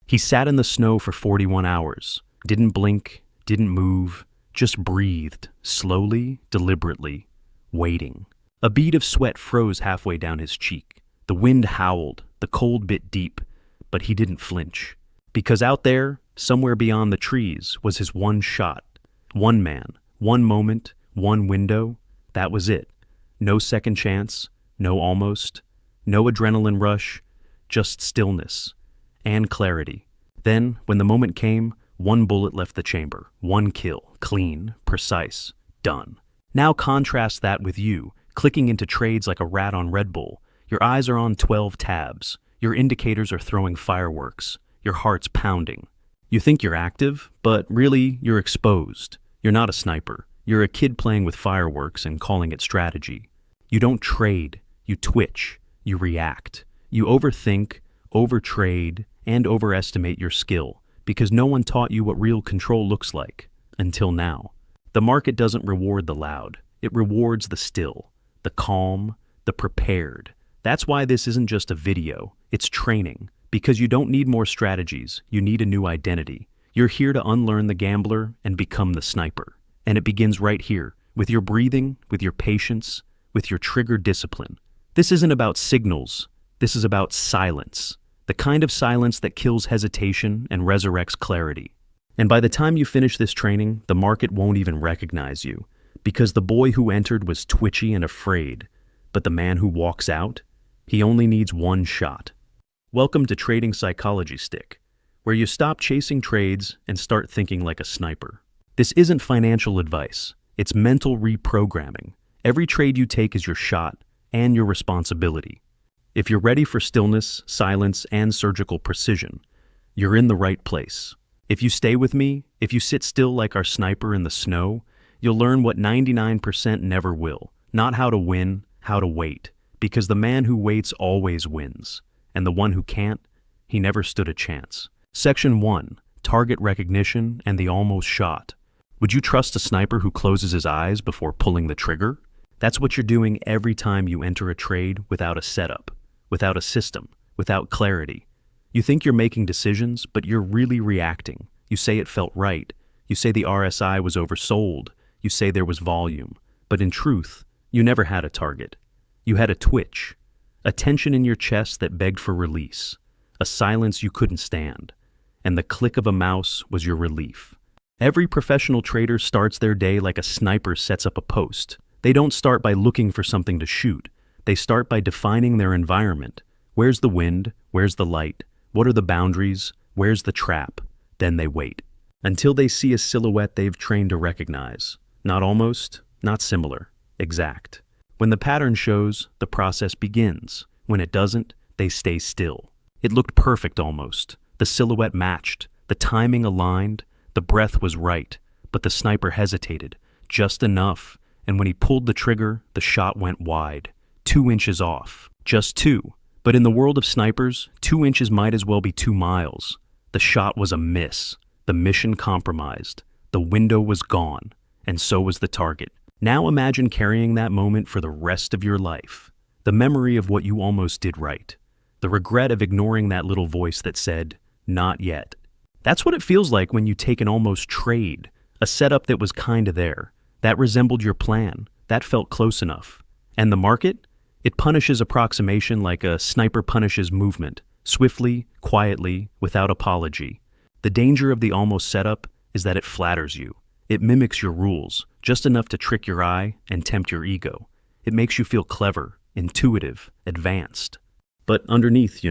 He sat in the snow for 41 hours, didn't blink, didn't move, just breathed, slowly, deliberately, waiting. A bead of sweat froze halfway down his cheek. The wind howled, the cold bit deep, but he didn't flinch. Because out there, somewhere beyond the trees, was his one shot. One man, one moment, one window. That was it. No second chance, no almost, no adrenaline rush, just stillness and clarity. Then, when the moment came, one bullet left the chamber, one kill, clean, precise, done. Now contrast that with you, clicking into trades like a rat on Red Bull. Your eyes are on 12 tabs. Your indicators are throwing fireworks. Your heart's pounding. You think you're active, but really you're exposed. You're not a sniper. You're a kid playing with fireworks and calling it strategy. You don't trade. You twitch. You react. You overthink, overtrade, and overestimate your skill because no one taught you what real control looks like, until now. The market doesn't reward the loud. It rewards the still, the calm, the prepared. That's why this isn't just a video. It's training. Because you don't need more strategies, you need a new identity. You're here to unlearn the gambler and become the sniper. And it begins right here, with your breathing, with your patience, with your trigger discipline. This isn't about signals. This is about silence. The kind of silence that kills hesitation and resurrects clarity. And by the time you finish this training, the market won't even recognize you. Because the boy who entered was twitchy and afraid. But the man who walks out, he only needs one shot. Welcome to Trading Psychology Stick, where you stop chasing trades and start thinking like a sniper. This isn't financial advice. It's mental reprogramming. Every trade you take is your shot and your responsibility. If you're ready for stillness, silence, and surgical precision, you're in the right place. If you stay with me, if you sit still like our sniper in the snow, you'll learn what 99% never will. Not how to win, how to wait. Because the man who waits always wins. And the one who can't, he never stood a chance. Section 1. Target recognition and the almost shot. Would you trust a sniper who closes his eyes before pulling the trigger? That's what you're doing every time you enter a trade without a setup, without a system, without clarity. You think you're making decisions, but you're really reacting. You say it felt right. You say the RSI was oversold. You say there was volume. But in truth, you never had a target. You had a twitch. A tension in your chest that begged for release, a silence you couldn't stand, and the click of a mouse was your relief. Every professional trader starts their day like a sniper sets up a post. They don't start by looking for something to shoot. They start by defining their environment. Where's the wind? Where's the light? What are the boundaries? Where's the trap? Then they wait. Until they see a silhouette they've trained to recognize. Not almost, not similar, exact. When the pattern shows, the process begins. When it doesn't, they stay still. It looked perfect almost. The silhouette matched. The timing aligned. The breath was right. But the sniper hesitated. Just enough. And when he pulled the trigger, the shot went wide. 2 inches off. Just 2. But in the world of snipers, 2 inches might as well be 2 miles. The shot was a miss. The mission compromised. The window was gone. And so was the target. Now imagine carrying that moment for the rest of your life. The memory of what you almost did right. The regret of ignoring that little voice that said, not yet. That's what it feels like when you take an almost trade, a setup that was kinda there, that resembled your plan, that felt close enough. And the market? It punishes approximation like a sniper punishes movement, swiftly, quietly, without apology. The danger of the almost setup is that it flatters you. It mimics your rules, just enough to trick your eye and tempt your ego. It makes you feel clever, intuitive, advanced. But underneath,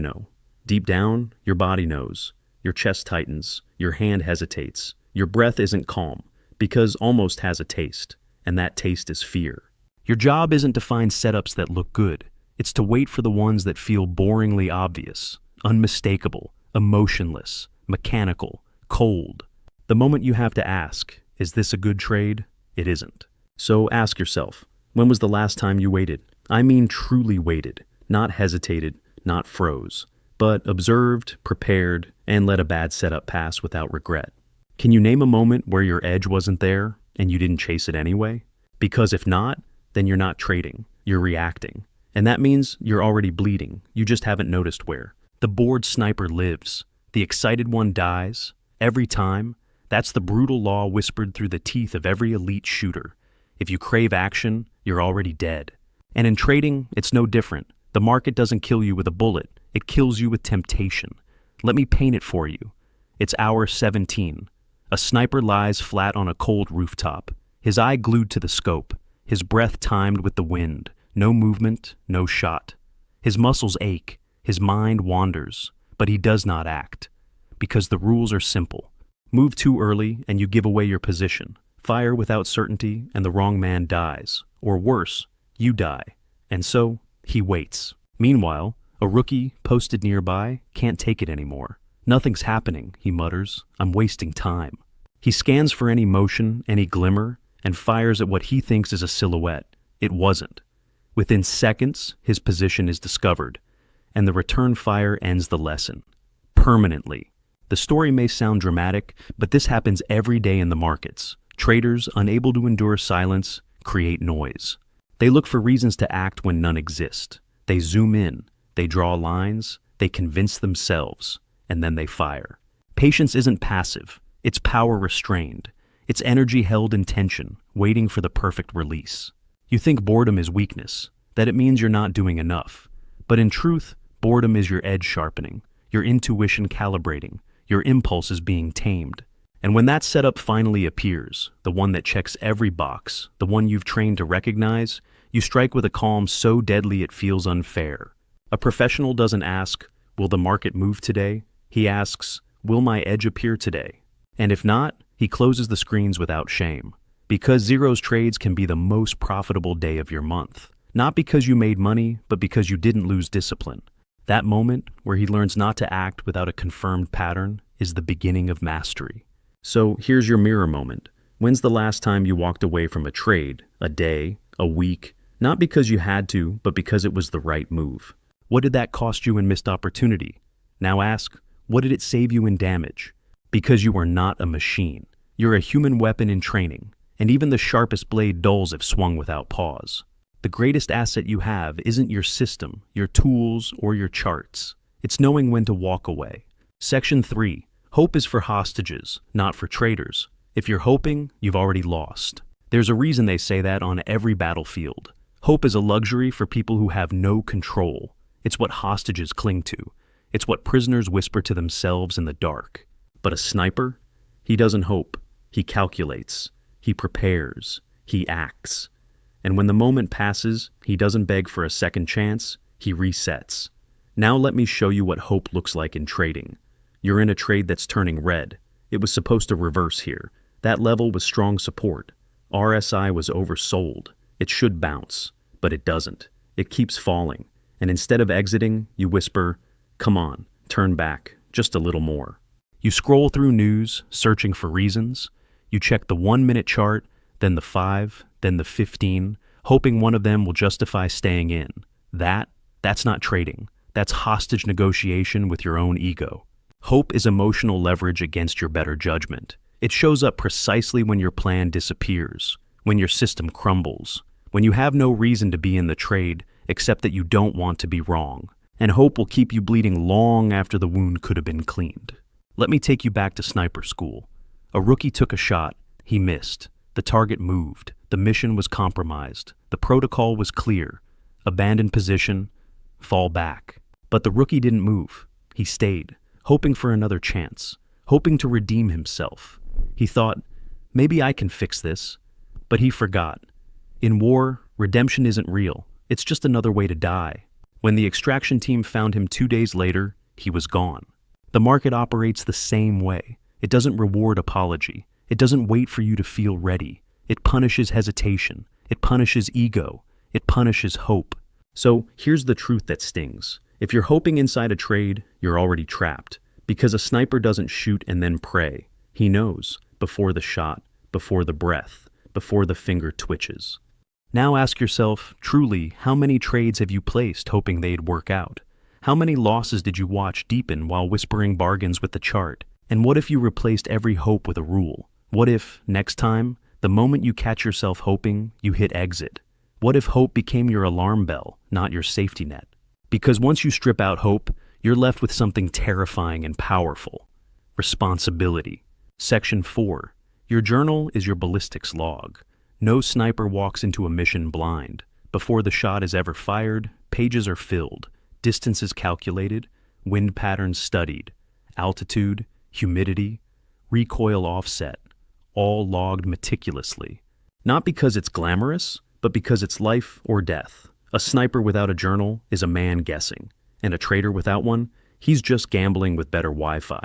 deep down, your body knows. Your chest tightens, your hand hesitates, your breath isn't calm, because almost has a taste, and that taste is fear. Your job isn't to find setups that look good. It's to wait for the ones that feel boringly obvious, unmistakable, emotionless, mechanical, cold. The moment you have to ask, is this a good trade? It isn't. So ask yourself, when was the last time you waited? I mean truly waited, not hesitated, not froze, but observed, prepared, and let a bad setup pass without regret. Can you name a moment where your edge wasn't there and you didn't chase it anyway? Because if not, then you're not trading, you're reacting. And that means you're already bleeding, you just haven't noticed where. The bored sniper lives. The excited one dies. Every time. That's the brutal law whispered through the teeth of every elite shooter. If you crave action, you're already dead. And in trading, it's no different. The market doesn't kill you with a bullet. It kills you with temptation. Let me paint it for you. It's hour 17. A sniper lies flat on a cold rooftop, his eye glued to the scope, his breath timed with the wind. No movement, no shot. His muscles ache, his mind wanders, but he does not act. Because the rules are simple. Move too early and you give away your position. Fire without certainty and the wrong man dies. Or worse, you die. And so, he waits. Meanwhile, a rookie, posted nearby, can't take it anymore. Nothing's happening, he mutters. I'm wasting time. He scans for any motion, any glimmer, and fires at what he thinks is a silhouette. It wasn't. Within seconds, his position is discovered, and the return fire ends the lesson. Permanently. The story may sound dramatic, but this happens every day in the markets. Traders, unable to endure silence, create noise. They look for reasons to act when none exist. They zoom in, they draw lines, they convince themselves, and then they fire. Patience isn't passive, it's power restrained. It's energy held in tension, waiting for the perfect release. You think boredom is weakness, that it means you're not doing enough. But in truth, boredom is your edge sharpening, your intuition calibrating, your impulses being tamed. And when that setup finally appears, the one that checks every box, the one you've trained to recognize, you strike with a calm so deadly it feels unfair. A professional doesn't ask, will the market move today? He asks, will my edge appear today? And if not, he closes the screens without shame. Because zeros trades can be the most profitable day of your month. Not because you made money, but because you didn't lose discipline. That moment, where he learns not to act without a confirmed pattern, is the beginning of mastery. So here's your mirror moment. When's the last time you walked away from a trade, a day, a week, not because you had to, but because it was the right move? What did that cost you in missed opportunity? Now ask, what did it save you in damage? Because you are not a machine. You're a human weapon in training, and even the sharpest blade dulls if swung without pause. The greatest asset you have isn't your system, your tools, or your charts. It's knowing when to walk away. Section 3. Hope is for hostages, not for traders. If you're hoping, you've already lost. There's a reason they say that on every battlefield. Hope is a luxury for people who have no control. It's what hostages cling to. It's what prisoners whisper to themselves in the dark. But a sniper? He doesn't hope. He calculates. He prepares. He acts. And when the moment passes, he doesn't beg for a second chance. He resets. Now let me show you what hope looks like in trading. You're in a trade that's turning red. It was supposed to reverse here. That level was strong support. RSI was oversold. It should bounce, but it doesn't. It keeps falling. And instead of exiting, you whisper, come on, turn back, just a little more. You scroll through news, searching for reasons. You check the 1-minute chart, then the 5, then the 15, hoping one of them will justify staying in. That's not trading. That's hostage negotiation with your own ego. Hope is emotional leverage against your better judgment. It shows up precisely when your plan disappears, when your system crumbles, when you have no reason to be in the trade except that you don't want to be wrong. And hope will keep you bleeding long after the wound could have been cleaned. Let me take you back to sniper school. A rookie took a shot. He missed. The target moved. The mission was compromised. The protocol was clear. Abandon position, fall back. But the rookie didn't move. He stayed, hoping for another chance, hoping to redeem himself. He thought, maybe I can fix this. But he forgot. In war, redemption isn't real. It's just another way to die. When the extraction team found him 2 days later, he was gone. The market operates the same way. It doesn't reward apology. It doesn't wait for you to feel ready. It punishes hesitation. It punishes ego. It punishes hope. So here's the truth that stings. If you're hoping inside a trade, you're already trapped. Because a sniper doesn't shoot and then pray. He knows, before the shot, before the breath, before the finger twitches. Now ask yourself, truly, how many trades have you placed hoping they'd work out? How many losses did you watch deepen while whispering bargains with the chart? And what if you replaced every hope with a rule? What if, next time, the moment you catch yourself hoping, you hit exit? What if hope became your alarm bell, not your safety net? Because once you strip out hope, you're left with something terrifying and powerful: responsibility. Section 4. Your journal is your ballistics log. No sniper walks into a mission blind. Before the shot is ever fired, pages are filled, distances calculated, wind patterns studied, altitude, humidity, recoil offset, all logged meticulously. Not because it's glamorous, but because it's life or death. A sniper without a journal is a man guessing, and a trader without one, he's just gambling with better Wi-Fi.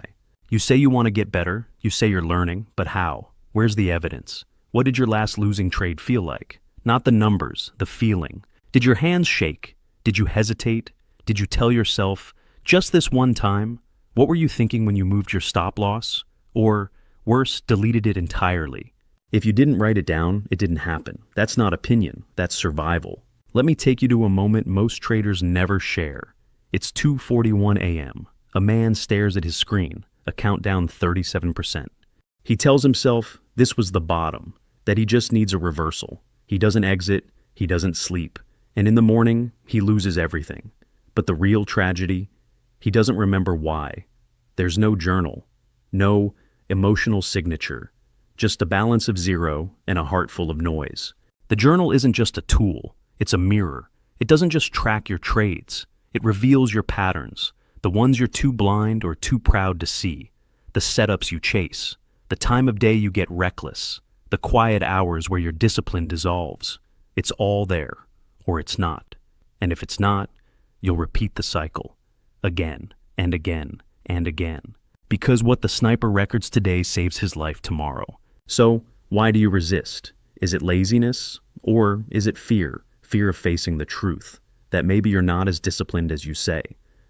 You say you want to get better, you say you're learning, but how? Where's the evidence? What did your last losing trade feel like? Not the numbers, the feeling. Did your hands shake? Did you hesitate? Did you tell yourself, just this one time? What were you thinking when you moved your stop loss? Or, worse, deleted it entirely? If you didn't write it down, it didn't happen. That's not opinion, that's survival. Let me take you to a moment most traders never share. It's 2:41 a.m. A man stares at his screen, a countdown 37%. He tells himself this was the bottom, that he just needs a reversal. He doesn't exit, he doesn't sleep, and in the morning, he loses everything. But the real tragedy, he doesn't remember why. There's no journal, no emotional signature, just a balance of zero and a heart full of noise. The journal isn't just a tool, it's a mirror. It doesn't just track your trades, it reveals your patterns, the ones you're too blind or too proud to see, the setups you chase, the time of day you get reckless, the quiet hours where your discipline dissolves. It's all there, or it's not. And if it's not, you'll repeat the cycle, again and again and again. Because what the sniper records today saves his life tomorrow. So, why do you resist? Is it laziness? Or is it fear? Fear of facing the truth. That maybe you're not as disciplined as you say.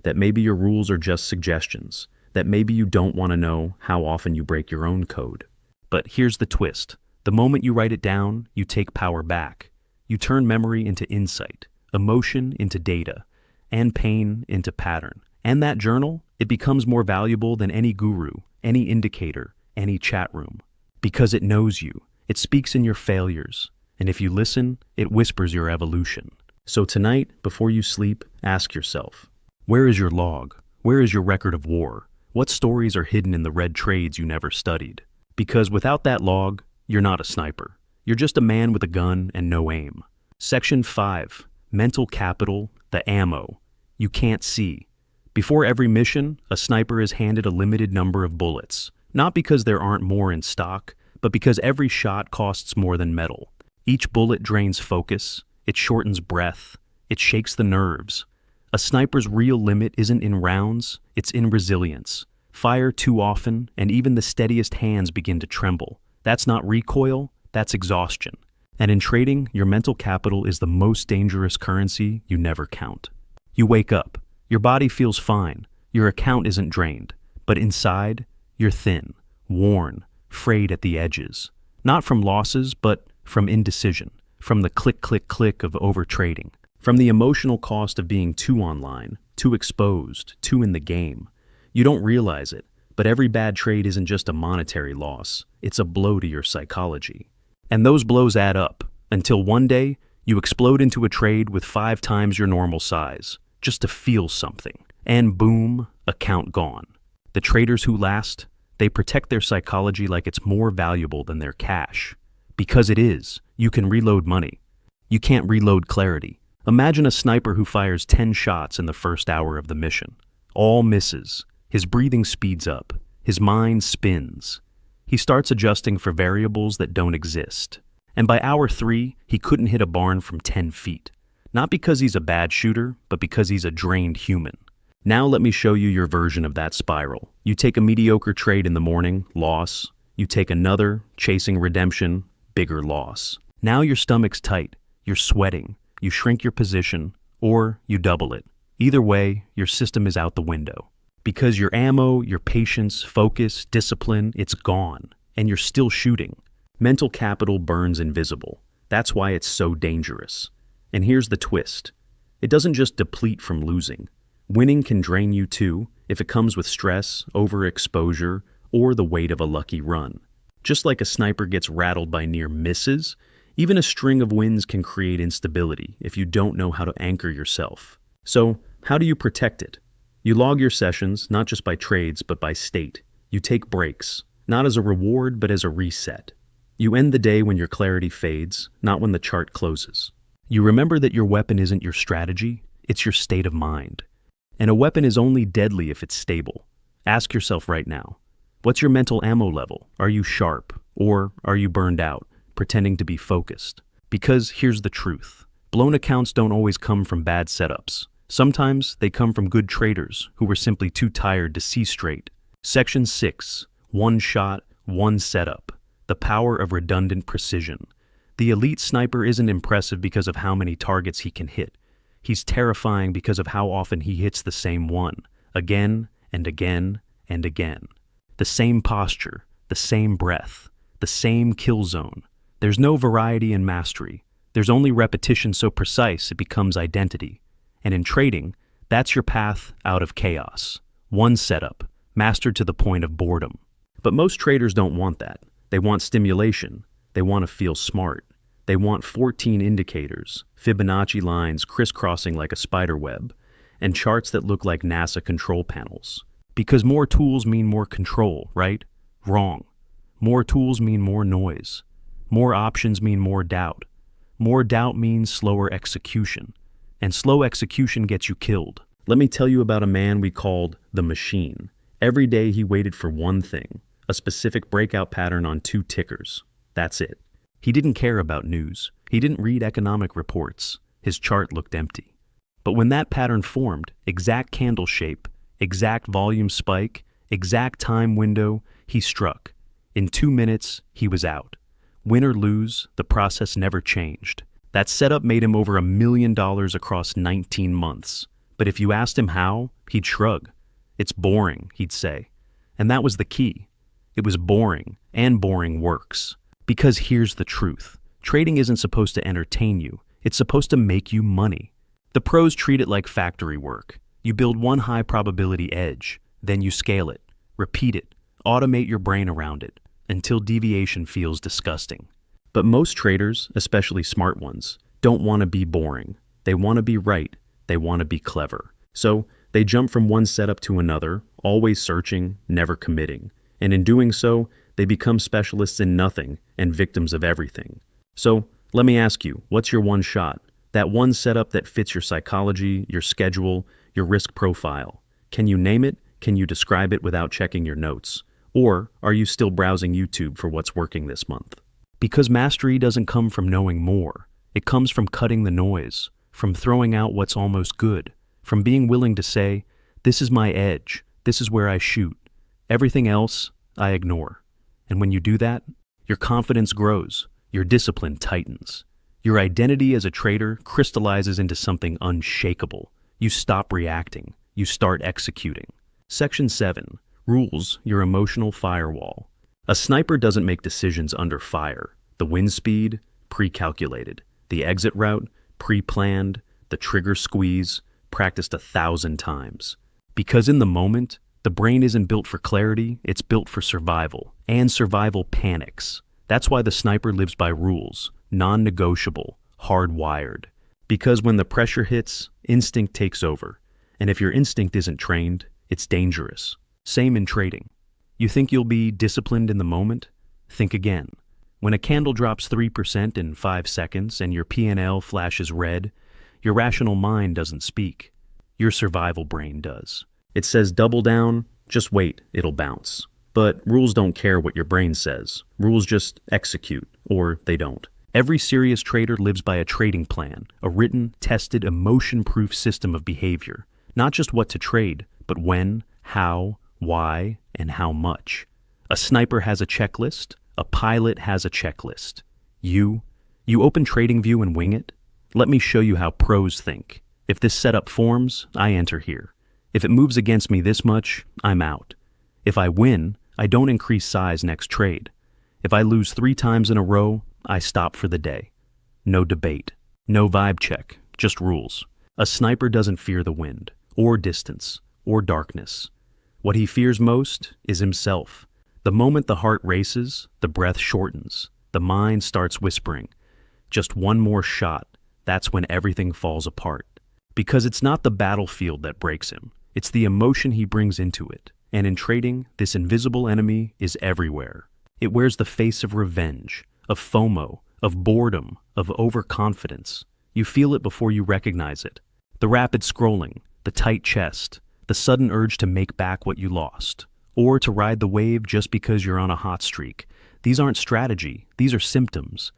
That maybe your rules are just suggestions. That maybe you don't want to know how often you break your own code. But here's the twist. The moment you write it down, you take power back. You turn memory into insight, emotion into data, and pain into pattern. And that journal, it becomes more valuable than any guru, any indicator, any chat room. Because it knows you, it speaks in your failures, and if you listen, it whispers your evolution. So tonight, before you sleep, ask yourself, where is your log? Where is your record of war? What stories are hidden in the red trades you never studied? Because without that log, you're not a sniper. You're just a man with a gun and no aim. Section 5. Mental capital, the ammo. You can't see. Before every mission, a sniper is handed a limited number of bullets. Not because there aren't more in stock, but because every shot costs more than metal. Each bullet drains focus, it shortens breath, it shakes the nerves. A sniper's real limit isn't in rounds, it's in resilience. Fire too often, and even the steadiest hands begin to tremble. That's not recoil, that's exhaustion. And in trading, your mental capital is the most dangerous currency you never count. You wake up, your body feels fine, your account isn't drained, but inside, you're thin, worn, frayed at the edges. Not from losses, but from indecision, from the click, click, click of overtrading, from the emotional cost of being too online, too exposed, too in the game. You don't realize it, but every bad trade isn't just a monetary loss, it's a blow to your psychology. And those blows add up, until one day, you explode into a trade with 5 times your normal size, just to feel something. And boom, account gone. The traders who last, they protect their psychology like it's more valuable than their cash. Because it is, you can reload money. You can't reload clarity. Imagine a sniper who fires 10 shots in the first hour of the mission. All misses. His breathing speeds up. His mind spins. He starts adjusting for variables that don't exist. And by hour 3, he couldn't hit a barn from 10 feet. Not because he's a bad shooter, but because he's a drained human. Now let me show you your version of that spiral. You take a mediocre trade in the morning, loss. You take another, chasing redemption, bigger loss. Now your stomach's tight, you're sweating, you shrink your position, or you double it. Either way, your system is out the window. Because your ammo, your patience, focus, discipline, it's gone, and you're still shooting. Mental capital burns invisible. That's why it's so dangerous. And here's the twist. It doesn't just deplete from losing. Winning can drain you too, if it comes with stress, overexposure, or the weight of a lucky run. Just like a sniper gets rattled by near misses, even a string of wins can create instability if you don't know how to anchor yourself. So, how do you protect it? You log your sessions, not just by trades, but by state. You take breaks, not as a reward, but as a reset. You end the day when your clarity fades, not when the chart closes. You remember that your weapon isn't your strategy, it's your state of mind. And a weapon is only deadly if it's stable. Ask yourself right now, what's your mental ammo level? Are you sharp? Or are you burned out, pretending to be focused? Because here's the truth. Blown accounts don't always come from bad setups. Sometimes they come from good traders who were simply too tired to see straight. Section 6. One shot, one setup. The power of redundant precision. The elite sniper isn't impressive because of how many targets he can hit. He's terrifying because of how often he hits the same one, again and again and again. The same posture, the same breath, the same kill zone. There's no variety in mastery. There's only repetition so precise it becomes identity. And in trading, that's your path out of chaos. One setup, mastered to the point of boredom. But most traders don't want that. They want stimulation. They want to feel smart. They want 14 indicators, Fibonacci lines crisscrossing like a spider web, and charts that look like NASA control panels. Because more tools mean more control, right? Wrong. More tools mean more noise. More options mean more doubt. More doubt means slower execution. And slow execution gets you killed. Let me tell you about a man we called the Machine. Every day he waited for one thing, a specific breakout pattern on 2 tickers. That's it. He didn't care about news. He didn't read economic reports. His chart looked empty. But when that pattern formed, exact candle shape, exact volume spike, exact time window, he struck. In 2 minutes, he was out. Win or lose, the process never changed. That setup made him over $1 million across 19 months. But if you asked him how, he'd shrug. It's boring, he'd say. And that was the key. It was boring, and boring works. Because here's the truth. Trading isn't supposed to entertain you. It's supposed to make you money. The pros treat it like factory work. You build one high probability edge, then you scale it, repeat it, automate your brain around it, until deviation feels disgusting. But most traders, especially smart ones, don't want to be boring. They want to be right. They want to be clever. So they jump from one setup to another, always searching, never committing. And in doing so, they become specialists in nothing and victims of everything. So let me ask you, what's your one shot? That one setup that fits your psychology, your schedule, your risk profile. Can you name it? Can you describe it without checking your notes? Or are you still browsing YouTube for what's working this month? Because mastery doesn't come from knowing more. It comes from cutting the noise, from throwing out what's almost good, from being willing to say, this is my edge, this is where I shoot. Everything else, I ignore. And when you do that, your confidence grows, your discipline tightens. Your identity as a trader crystallizes into something unshakable. You stop reacting, you start executing. Section 7. Rules your emotional firewall. A sniper doesn't make decisions under fire. The wind speed, pre-calculated. The exit route, pre-planned. The trigger squeeze, practiced 1,000 times. Because in the moment, the brain isn't built for clarity, it's built for survival. And survival panics. That's why the sniper lives by rules, non-negotiable, hardwired. Because when the pressure hits, instinct takes over. And if your instinct isn't trained, it's dangerous. Same in trading. You think you'll be disciplined in the moment? Think again. When a candle drops 3% in 5 seconds and your P&L flashes red, your rational mind doesn't speak. Your survival brain does. It says double down, just wait, it'll bounce. But rules don't care what your brain says. Rules just execute, or they don't. Every serious trader lives by a trading plan, a written, tested, emotion-proof system of behavior. Not just what to trade, but when, how, why, and how much. A sniper has a checklist. A pilot has a checklist. You open TradingView and wing it? Let me show you how pros think. If this setup forms, I enter here. If it moves against me this much, I'm out. If I win, I don't increase size next trade. If I lose 3 times in a row, I stop for the day. No debate. No vibe check. Just rules. A sniper doesn't fear the wind, or distance, or darkness. What he fears most is himself. The moment the heart races, the breath shortens. The mind starts whispering. Just one more shot. That's when everything falls apart. Because it's not the battlefield that breaks him. It's the emotion he brings into it. And in trading, this invisible enemy is everywhere. It wears the face of revenge, of FOMO, of boredom, of overconfidence. You feel it before you recognize it. The rapid scrolling, the tight chest, the sudden urge to make back what you lost, or to ride the wave just because you're on a hot streak. These aren't strategy, these are symptoms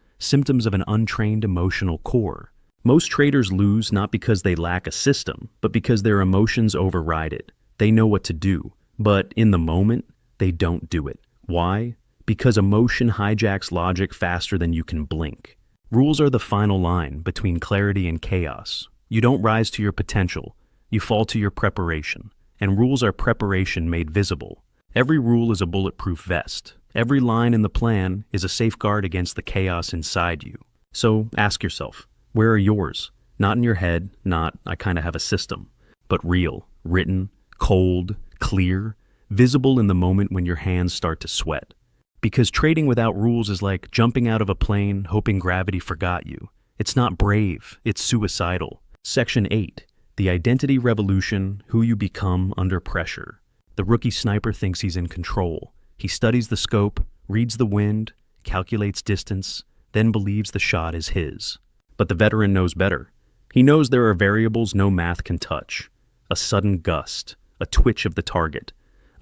of an untrained emotional core. Most traders lose not because they lack a system, but because their emotions override it. They know what to do, but in the moment, they don't do it. Why? Because emotion hijacks logic faster than you can blink. Rules are the final line between clarity and chaos. You don't rise to your potential, you fall to your preparation. And rules are preparation made visible. Every rule is a bulletproof vest. Every line in the plan is a safeguard against the chaos inside you. So ask yourself, where are yours? Not in your head, not I kind of have a system, but real, written, cold, clear, visible in the moment when your hands start to sweat. Because trading without rules is like jumping out of a plane hoping gravity forgot you. It's not brave, it's suicidal. Section 8, the identity revolution, who you become under pressure. The rookie sniper thinks he's in control. He studies the scope, reads the wind, calculates distance, then believes the shot is his. But the veteran knows better. He knows there are variables no math can touch. A sudden gust, a twitch of the target,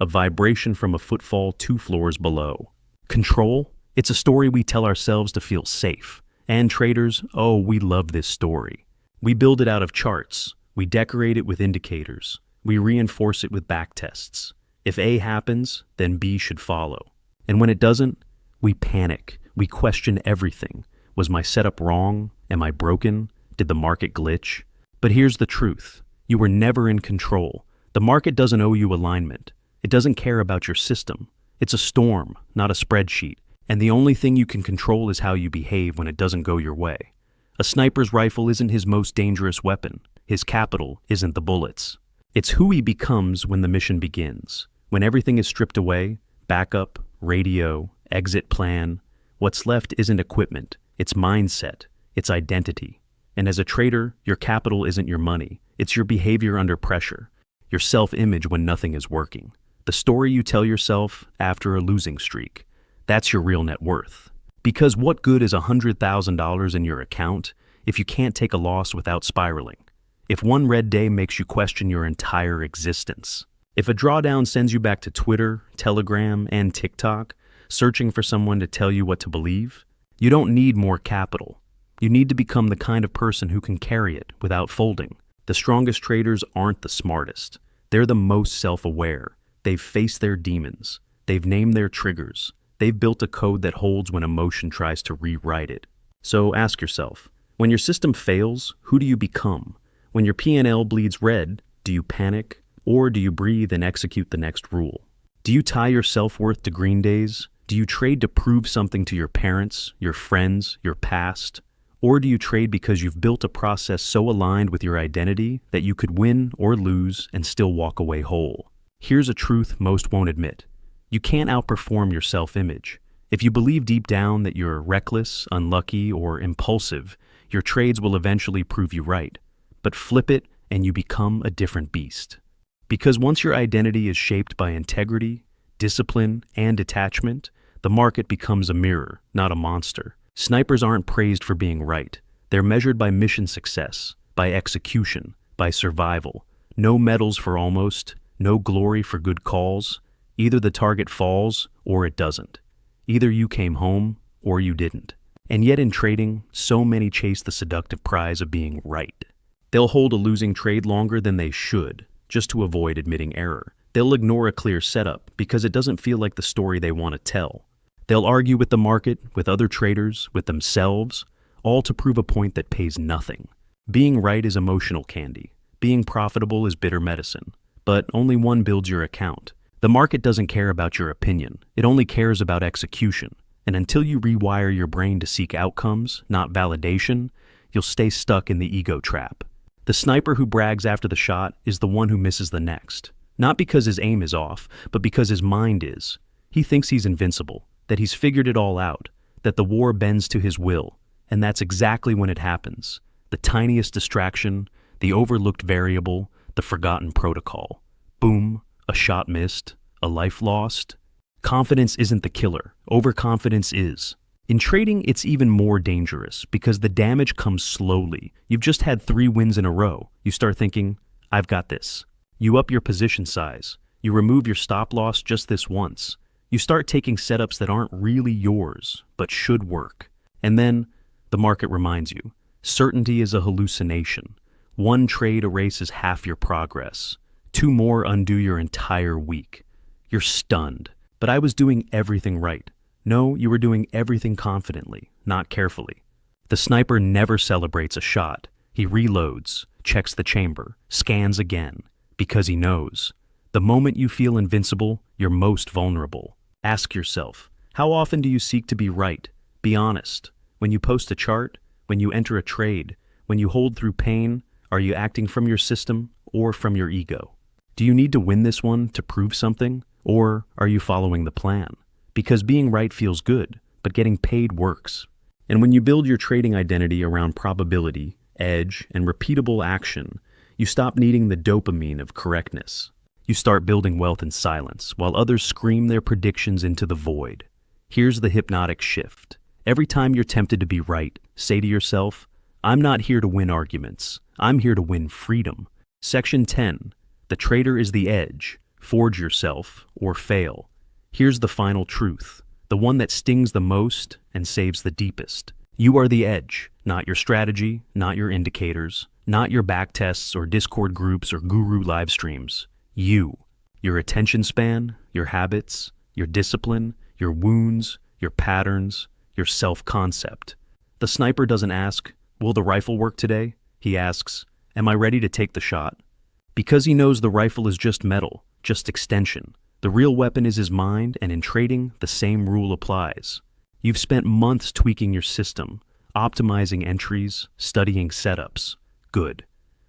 a vibration from a footfall 2 floors below. Control? It's a story we tell ourselves to feel safe. And traders, oh, we love this story. We build it out of charts. We decorate it with indicators. We reinforce it with backtests. If A happens, then B should follow. And when it doesn't, we panic. We question everything. Was my setup wrong? Am I broken? Did the market glitch? But here's the truth. You were never in control. The market doesn't owe you alignment. It doesn't care about your system. It's a storm, not a spreadsheet. And the only thing you can control is how you behave when it doesn't go your way. A sniper's rifle isn't his most dangerous weapon. His capital isn't the bullets. It's who he becomes when the mission begins. When everything is stripped away, backup, radio, exit plan, what's left isn't equipment, it's mindset, it's identity. And as a trader, your capital isn't your money, it's your behavior under pressure, your self-image when nothing is working. The story you tell yourself after a losing streak. That's your real net worth. Because what good is $100,000 in your account if you can't take a loss without spiraling? If one red day makes you question your entire existence? If a drawdown sends you back to Twitter, Telegram, and TikTok, searching for someone to tell you what to believe? You don't need more capital. You need to become the kind of person who can carry it without folding. The strongest traders aren't the smartest. They're the most self-aware. They've faced their demons. They've named their triggers. They've built a code that holds when emotion tries to rewrite it. So ask yourself, when your system fails, who do you become? When your P&L bleeds red, do you panic? Or do you breathe and execute the next rule? Do you tie your self-worth to green days? Do you trade to prove something to your parents, your friends, your past? Or do you trade because you've built a process so aligned with your identity that you could win or lose and still walk away whole? Here's a truth most won't admit. You can't outperform your self-image. If you believe deep down that you're reckless, unlucky, or impulsive, your trades will eventually prove you right. But flip it and you become a different beast. Because once your identity is shaped by integrity, discipline, and detachment, the market becomes a mirror, not a monster. Snipers aren't praised for being right. They're measured by mission success, by execution, by survival. No medals for almost, no glory for good calls. Either the target falls or it doesn't. Either you came home or you didn't. And yet in trading, so many chase the seductive prize of being right. They'll hold a losing trade longer than they should, just to avoid admitting error. They'll ignore a clear setup because it doesn't feel like the story they want to tell. They'll argue with the market, with other traders, with themselves, all to prove a point that pays nothing. Being right is emotional candy. Being profitable is bitter medicine. But only one builds your account. The market doesn't care about your opinion. It only cares about execution. And until you rewire your brain to seek outcomes, not validation, you'll stay stuck in the ego trap. The sniper who brags after the shot is the one who misses the next. Not because his aim is off, but because his mind is. He thinks he's invincible, that he's figured it all out, that the war bends to his will. And that's exactly when it happens. The tiniest distraction, the overlooked variable, the forgotten protocol. Boom, a shot missed, a life lost. Confidence isn't the killer, overconfidence is. In trading, it's even more dangerous because the damage comes slowly. You've just had 3 wins in a row. You start thinking, I've got this. You up your position size. You remove your stop loss just this once. You start taking setups that aren't really yours, but should work. And then the market reminds you, certainty is a hallucination. 1 trade erases half your progress. 2 more undo your entire week. You're stunned. But I was doing everything right. No, you were doing everything confidently, not carefully. The sniper never celebrates a shot. He reloads, checks the chamber, scans again, because he knows. The moment you feel invincible, you're most vulnerable. Ask yourself, how often do you seek to be right? Be honest. When you post a chart, when you enter a trade, when you hold through pain, are you acting from your system or from your ego? Do you need to win this one to prove something, or are you following the plan? Because being right feels good, but getting paid works. And when you build your trading identity around probability, edge, and repeatable action, you stop needing the dopamine of correctness. You start building wealth in silence, while others scream their predictions into the void. Here's the hypnotic shift. Every time you're tempted to be right, say to yourself, I'm not here to win arguments. I'm here to win freedom. Section 10. The trader is the edge. Forge yourself or fail. Here's the final truth, the one that stings the most and saves the deepest. You are the edge, not your strategy, not your indicators, not your backtests or Discord groups or guru live streams. You, your attention span, your habits, your discipline, your wounds, your patterns, your self-concept. The sniper doesn't ask, will the rifle work today? He asks, am I ready to take the shot? Because he knows the rifle is just metal, just extension. The real weapon is his mind, and in trading, the same rule applies. You've spent months tweaking your system, optimizing entries, studying setups. Good.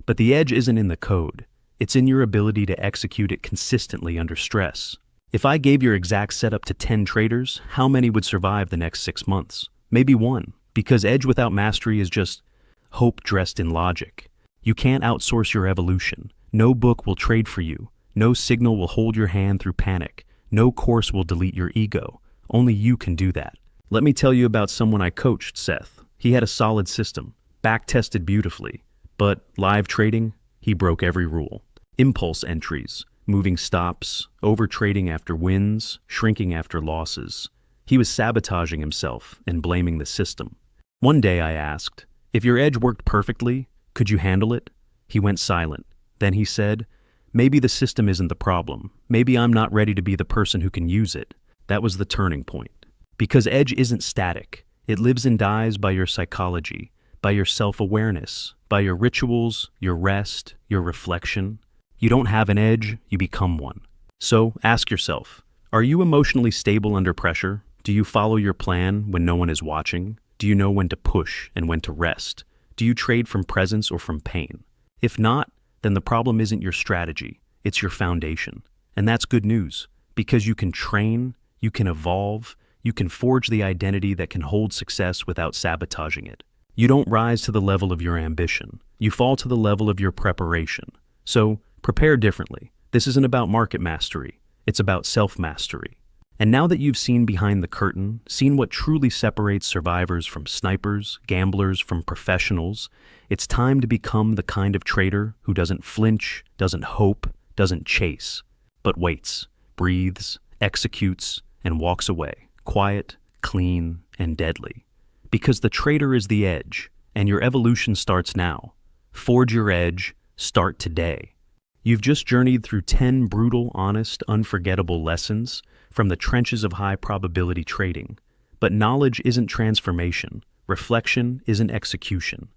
But the edge isn't in the code. It's in your ability to execute it consistently under stress. If I gave your exact setup to 10 traders, how many would survive the next 6 months? Maybe 1, because edge without mastery is just hope dressed in logic. You can't outsource your evolution. No book will trade for you. No signal will hold your hand through panic. No course will delete your ego. Only you can do that. Let me tell you about someone I coached, Seth. He had a solid system, back-tested beautifully. But live trading, he broke every rule. Impulse entries, moving stops, overtrading after wins, shrinking after losses. He was sabotaging himself and blaming the system. One day I asked, if your edge worked perfectly, could you handle it? He went silent. Then he said, maybe the system isn't the problem. Maybe I'm not ready to be the person who can use it. That was the turning point. Because edge isn't static. It lives and dies by your psychology, by your self-awareness, by your rituals, your rest, your reflection. You don't have an edge, you become one. So ask yourself, are you emotionally stable under pressure? Do you follow your plan when no one is watching? Do you know when to push and when to rest? Do you trade from presence or from pain? If not, then the problem isn't your strategy, it's your foundation. And that's good news, because you can train, you can evolve, you can forge the identity that can hold success without sabotaging it. You don't rise to the level of your ambition, you fall to the level of your preparation. So, prepare differently. This isn't about market mastery, it's about self-mastery. And now that you've seen behind the curtain, seen what truly separates survivors from snipers, gamblers from professionals, it's time to become the kind of trader who doesn't flinch, doesn't hope, doesn't chase, but waits, breathes, executes, and walks away, quiet, clean, and deadly. Because the trader is the edge, and your evolution starts now. Forge your edge, start today. You've just journeyed through 10 brutal, honest, unforgettable lessons from the trenches of high-probability trading. But knowledge isn't transformation, reflection isn't execution.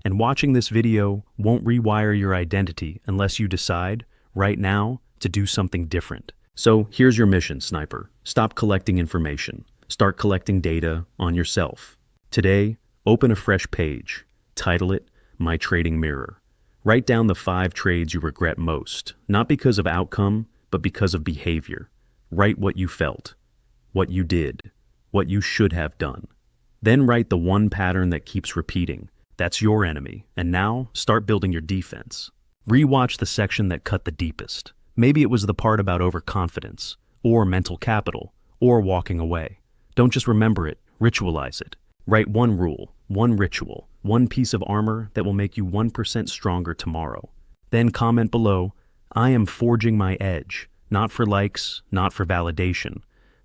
And watching this video won't rewire your identity unless you decide, right now, to do something different. So here's your mission, sniper. Stop collecting information. Start collecting data on yourself. Today, open a fresh page. Title it, My Trading Mirror. Write down the 5 trades you regret most, not because of outcome, but because of behavior. Write what you felt, what you did, what you should have done. Then write the one pattern that keeps repeating. That's your enemy, and now start building your defense. Rewatch the section that cut the deepest. Maybe it was the part about overconfidence, or mental capital, or walking away. Don't just remember it, ritualize it. Write one rule, one ritual, one piece of armor that will make you 1% stronger tomorrow. Then comment below, I am forging my edge, not for likes, not for validation,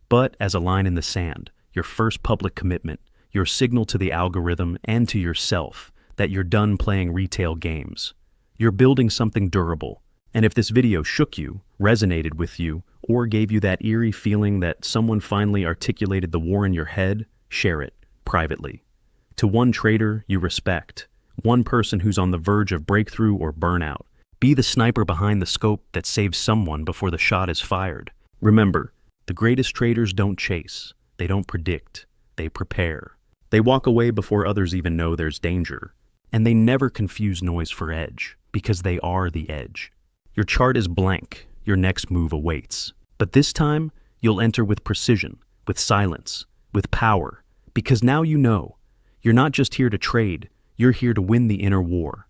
but as a line in the sand, your first public commitment, your signal to the algorithm and to yourself that you're done playing retail games. You're building something durable. And if this video shook you, resonated with you, or gave you that eerie feeling that someone finally articulated the war in your head, share it privately. To one trader you respect, one person who's on the verge of breakthrough or burnout, be the sniper behind the scope that saves someone before the shot is fired. Remember, the greatest traders don't chase, they don't predict, they prepare. They walk away before others even know there's danger. And they never confuse noise for edge, because they are the edge. Your chart is blank, your next move awaits. But this time, you'll enter with precision, with silence, with power, because now you know. You're not just here to trade, you're here to win the inner war.